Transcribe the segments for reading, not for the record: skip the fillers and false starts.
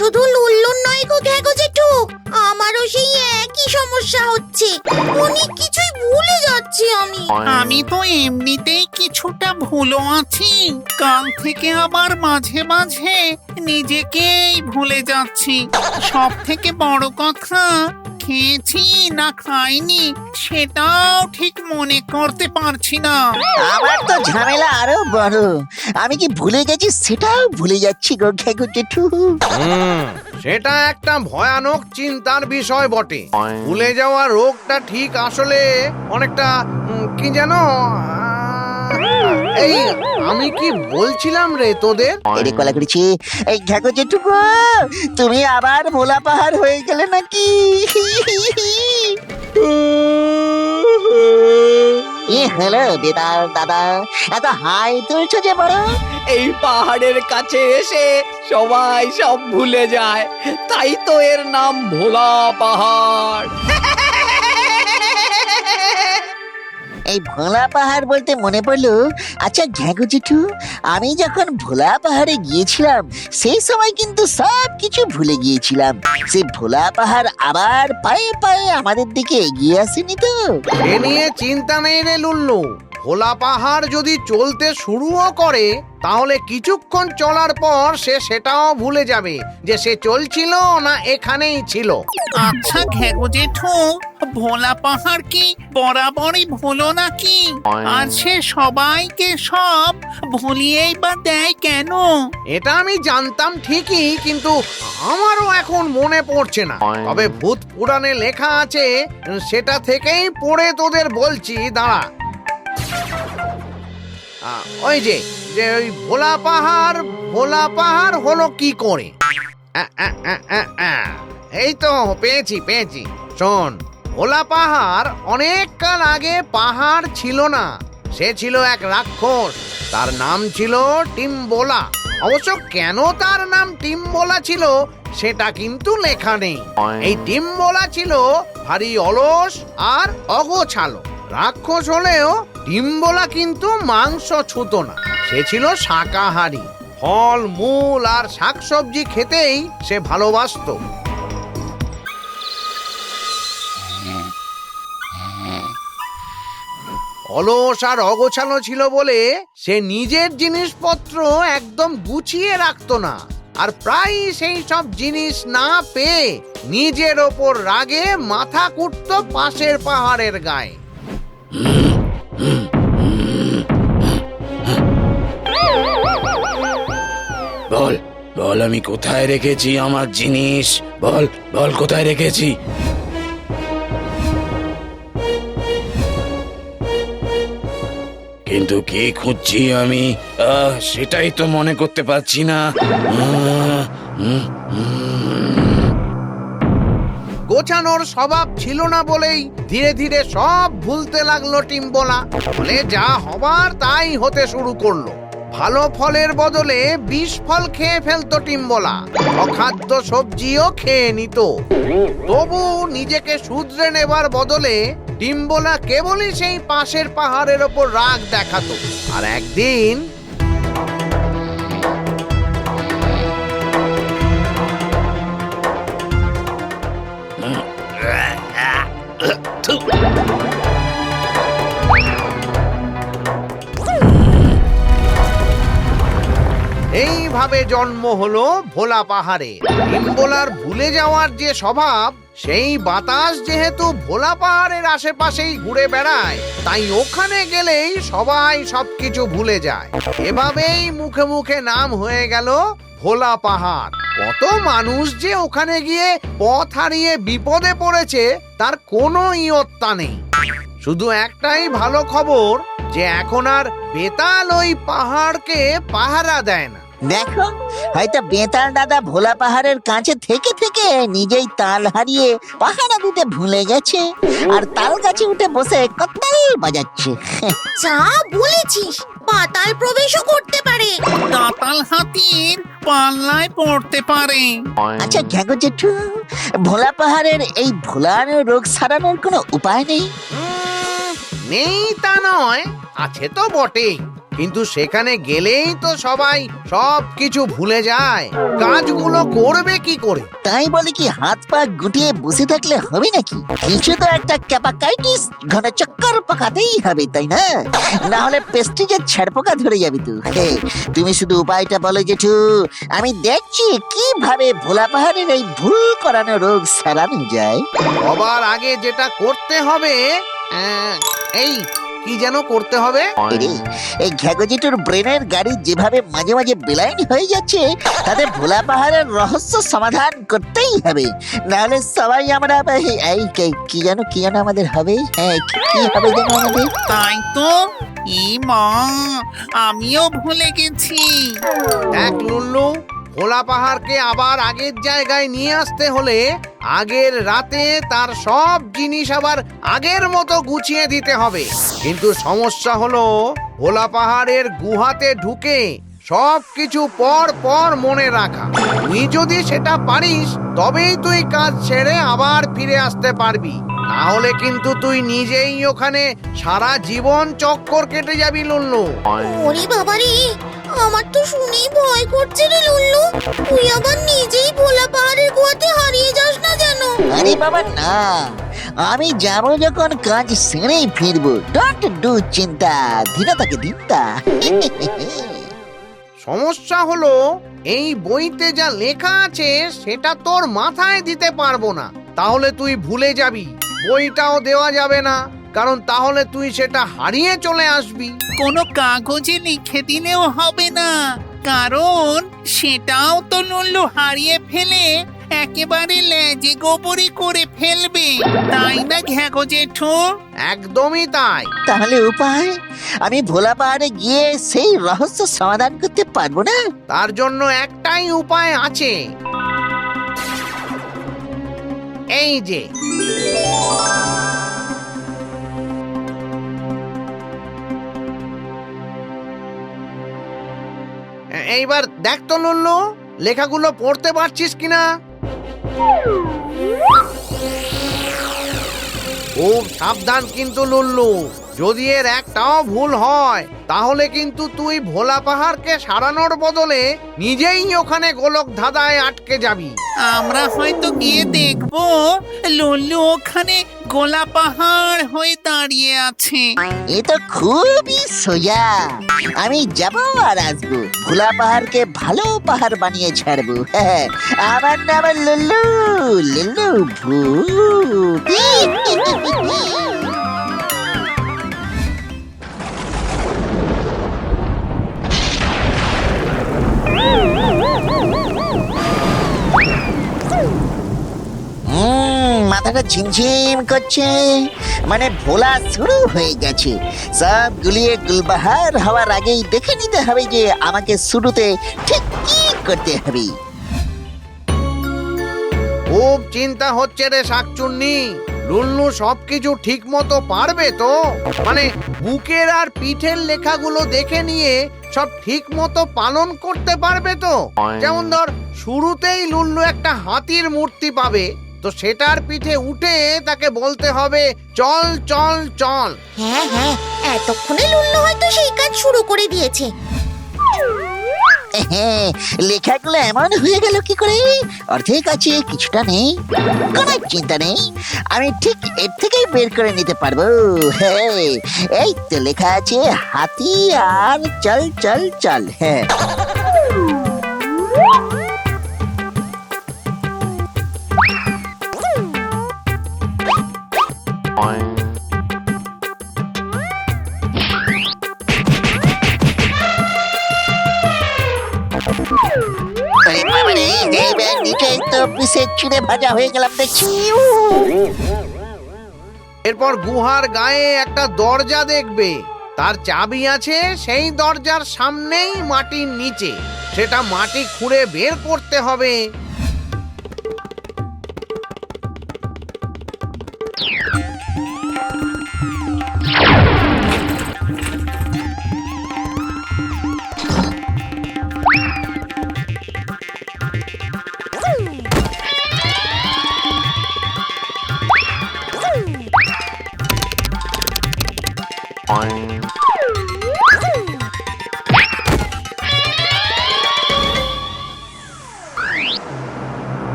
শুধু লুল্লুর নয় গো ঘ্যাগো জেঠু, আমারও সেই একই সমস্যা হচ্ছে। অনেক কিছুই ভুলে যাচ্ছি আমি। আমি তো এমনিতেই কিছুটা ভুলো আছি, কাল থেকে আবার মাঝে মাঝে নিজেকেই ভুলে যাচ্ছি। সব থেকে বড় কথা, খেয়েছি না খাইনি সেটাও ঠিক মনে করতে পারছি না। আমার তো ঝামেলা আরো বড়, আমি কি ভুলে গেছি সেটাও ভুলে যাচ্ছি গো ঘ্যাগো জেঠু। সেটা একটা ভয়ানক চিন্তার বিষয় বটে। ভুলে যাওয়া রোগটা ঠিক আসলে অনেকটা কি জানো, এই আমি কি বলছিলাম রে তোদের? এরে কলা করেছি, এই ঘ্যাগো জেঠু গো, তুমি আবার ভোলা পাহাড় হয়ে গেলে নাকি? হ্যালো বেতাল দাদা, এত হাই তুলছো যে বড়? এই পাহাড়ের কাছে এসে সবাই সব ভুলে যায়, তাই তো এর নাম ভোলা পাহাড়। এই ভোলা পাহাড় বলতে মনে পড়লো, আচ্ছা ঘ্যাগো জেঠু, আমি যখন ভোলা পাহাড়ে গিয়েছিলাম সেই সময় কিন্তু সব কিছু ভুলে গিয়েছিলাম। সেই ভোলা পাহাড় আবার পায়ে পায়ে আমাদের দিকে এগিয়ে আসেনি তো? এ নিয়ে চিন্তা নেই রে লুল্লু। ভোলা পাহাড় যদি চলতে শুরুও করে, তাহলে কিছুক্ষণ চলার পর সে সেটাও ভুলে যাবে যে সে চলছিল না এখানেই ছিল। আচ্ছা ঘ্যাগো জেঠু, ভোলা পাহাড় কি বরাবরই ভুলো নাকি? আর সে সবাইকে সব ভুলিয়েই বা দেয় কেন? এটা আমি জানতাম ঠিকই, কিন্তু আমারও এখন মনে পড়ছে না। তবে ভূত পুরাণে লেখা আছে, সেটা থেকেই পড়ে তোদের বলছি, দাঁড়া। ওই যে ওই ভোলা পাহাড় হলো কি করে? এই তো পেয়েছি। শোন, ভোলা পাহাড় অনেক কাল আগে পাহাড় ছিল না, সে ছিল এক রাক্ষস। তার নাম ছিল টিম্বোলা। অবশ্য কেন তার নাম টিম্বোলা ছিল সেটা কিন্তু লেখা নেই। এই টিম্বোলা ছিল ভারী অলস আর অগোছালো। রাক্ষস হলেও টিম্বোলা কিন্তু মাংস ছুঁতো না, সে ছিল শাকাহারী। ফল মূল আর শাকসবজি খেতেই সে ভালোবাসতো। অলস আর অগোছালো ছিল বলে সে নিজের জিনিসপত্র একদম গুছিয়ে রাখতো না, আর প্রায় সেই সব জিনিস না পেয়ে নিজের ওপর রাগে মাথা কুটতো পাশের পাহাড়ের গায়ে। বল বল, আমি কোথায় রেখেছি আমার জিনিস? বল বল, কোথায় রেখেছি? কিন্তু কে খুঁজছি আমি, সেটাই তো মনে করতে পারছি না। গোছানোর স্বভাব ছিল না বলেই ধীরে ধীরে সব ভুলতে লাগলো টিম্বোলা। ফলে যা হবার তাই হতে শুরু করলো। ভালো ফলের বদলে বিষ ফল খেয়ে ফেলতো টিম্বোলা, অখাদ্য সবজিও খেয়ে নিত। তবু নিজেকে শুধরে নেবার বদলে টিম্বোলা কেবলই সেই পাশের পাহাড়ের ওপর রাগ দেখাতো। আর একদিন এইভাবে জন্ম হলো ভোলা পাহাড়ে। টিম্বোলার ভুলে যাওয়ার যে স্বভাব, সেই বাতাস যেহেতু ভোলা পাহাড়ের আশেপাশেই ঘুরে বেড়ায়, তাই ওখানে গেলেই সবাই সবকিছু ভুলে যায়। এভাবেই মুখে মুখে নাম হয়ে গেল ভোলা পাহাড়। কত মানুষ যে ওখানে গিয়ে পথ হারিয়ে বিপদে পড়েছে তার কোনো ইয়ত্তা নেই। শুধু একটাই ভালো খবর, যে এখন আর বেতাল ওই পাহাড়কে পাহারা দেয় না। দেখো, হয়তো বেতাল দাদা ভোলা পাহাড়ের কাছে থেকে থেকে নিজেই তাল হারিয়ে পাহারা দিতে ভুলে গেছে, আর তাল গাছে উঠে বসে কতাল বাজাচ্ছে। যা বলেছিস, পাতাল প্রবেশও করতে পারে। দাঁতাল হাতির পাল্লায় পড়তে পারে। আচ্ছা ঘ্যাগো জেঠু, ভোলা পাহাড়ের এই ভোলানো রোগ সারানোর কোনো উপায় নেই? নেই তা নয়, আছে তো বটেই, কিন্তু সেখানে গেলেই তো সবাই সব কিছু ভুলে যায়, কাজগুলো করবে কি করে? তাই বলে কি হাত পা গুটিয়ে বসে থাকলে হবে নাকি? কিছু তো একটা ক্যাপাকাইটিস ঘন চক্কর পাকাতেই হবে, তাই না? না হলে পেস্টিজের ছেড় পোকা ধরে যাবে তো। তুমি শুধু উপায়টা বলো জেঠু, আমি দেখছি কিভাবে ভোলা পাহাড়ের এই ভুল করানো রোগ সারানো যায়। সবার আগে যেটা করতে হবে, এই কি যেন করতে হবে? এরে, এই ঘ্যাগোজিটুর ব্রেনের গাড়ি যেভাবে মাঝে মাঝে বেলাইন হয়ে যাচ্ছে, তাতে ভোলা পাহাড়ের রহস্য সমাধান করতেই হবে। নাহলে সবাই আমরা এই কি যেন আমাদের হবে? হ্যাঁ, কি হবে যেন আমাদের? তাই তো, ই মা, আমিও ভুলে গেছি। দেখ লুল্লু, ভোলা পাহাড়কে আবার আগের জায়গায় নিয়ে আসতে হলে আগের রাতে তার সব জিনিস আবার আগের মতো গুছিয়ে দিতে হবে। কিন্তু সমস্যা হলো ভোলা পাহাড়ের গুহাতে ঢুকে সব কিছু পর পর মনে রাখা। তুই যদি সেটা পারিস তবেই তুই কাজ ছেড়ে আবার ফিরে আসতে পারবি, না হলে কিন্তু তুই নিজেই ওখানে সারা জীবন চক্কর কেটে যাবি লুল্লু। ওরে বাবারে, আমার তো শুনেই ভয় করছে রে লুল্লু। তুই আবার নিজেই ভোলা পাহাড়ের গুহাতে হারিয়ে যাস না যেন। আরে বাবা না, আমি যাবো যখন কাজ সেরেই ফিরবো। ডোন্ট ডু চিন্তা, ধীরতাকে দিনতা। সমস্যা হলো এই বইতে যা লেখা আছে সেটা তোর মাথায় দিতে পারবো না, তাহলে তুই ভুলে যাবি। বইটাও দেওয়া যাবে না, কারণ তাহলে তুই সেটা হারিয়ে চলে আসবি। কোনো কাগজে লিখে দিলেও হবে না, কারণ সেটাও তো লুল্লু হারিয়ে ফেলে একেবারে লেজে গোবরি করে ফেলবে, তাই না ঘ্যাগো জেঠু? একদমই তাই। তাহলে উপায়? আমি ভোলা পাহাড়ে গিয়ে সেই রহস্য সমাধান করতে পারবো না? তার জন্য একটাই উপায় আছে, এই যে। এইবার দেখ তো লুল্লু, লেখাগুলো পড়তে পারছিস কিনা? খুব সাবধান কিন্তু লুল্লু, যদি এর একটাও ভুল হয় তাহলে কিন্তু তুই ভোলা পাহাড়কে সারানোর বদলে নিজেই ওখানে গোলক ধাঁধায় আটকে যাবি। আমরা হয়তো গিয়ে দেখবো লুল্লু ওখানে গোলা পাহাড় হয়ে দাঁড়িয়ে আছে। এ তো খুবই সোজা। আমি যাবো আর আসবো, ভোলা পাহাড়কে ভালো পাহাড় বানিয়ে ছাড়বো। আমার নাম লুল্লু, লুল্লু ভূত। মাথাটা ঝিমঝিম করছে, মানে ভোলা শুরু হয়ে গেছে। সব গুলিয়ে গুলবাহার হওয়ার আগেই দেখে নিতে হবে যে আমাকে শুরুতে ঠিক কি করতে হবে। খুব চিন্তা হচ্ছে রে শাকচুন্নি, লুল্লু সবকিছু ঠিক মতো পারবে তো? মানে বুকের আর পিঠের লেখাগুলো দেখে নিয়ে সব ঠিক মতো পালন করতে পারবে তো? যেমন ধর, শুরুতেই লুল্লু একটা হাতির মূর্তি পাবে, তো সেটার পিঠে উঠে তাকে বলতে হবে চল চল চল। হ্যাঁ হ্যাঁ, এতক্ষণে লুল্লু হয়তো সেই কাজ শুরু করে দিয়েছে। লেখাগুলো এমন হয়ে গেল কি করে? অর্ধেক আছে, কিছুটা নেই। কোনো চিন্তা নেই, আমি ঠিক এর থেকেই বের করে নিতে পারবো। এই তো লেখা আছে হাতি আর চল চল চল। হ্যাঁ, ছিঁড়ে ভাজা হয়ে গেলাম দেখছি। এরপর গুহার গায়ে একটা দরজা দেখবে, তার চাবি আছে সেই দরজার সামনেই মাটির নিচে। সেটা মাটি খুঁড়ে বের করতে হবে।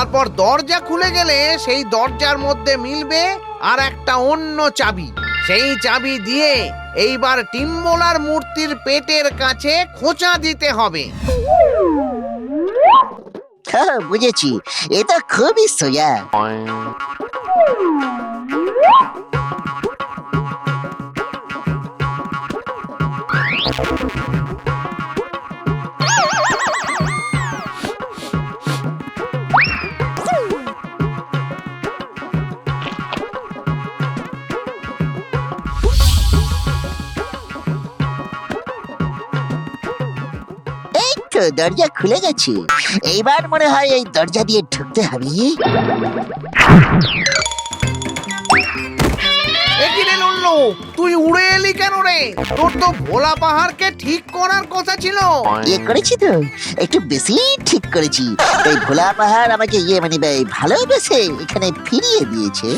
তারপর দরজা খুলে গেলে সেই দরজার মধ্যে মিলবে আর একটা অন্য চাবি। সেই চাবি দিয়ে এইবার টিম্বলার মূর্তির পেটের কাছে খোঁচা দিতে হবে। হ্যাঁ, বুঝেছি, এটা খুবই সোজা। এই তো দরজা খুলে গেছে, এইবার মনে হয় এই দরজা দিয়ে ঢুকতে হবে। এ কি রে লুল্লু, তুই উড়ে এলি কেন রে? তোর তো ভোলা পাহাড়কে ঠিক করার কথা ছিল। ইয়ে করেছি তো, একটু বেশি ঠিক করেছি। এই ভোলা পাহাড় আমাকে ভালোবেসে এখানে ফিরিয়ে দিয়েছে।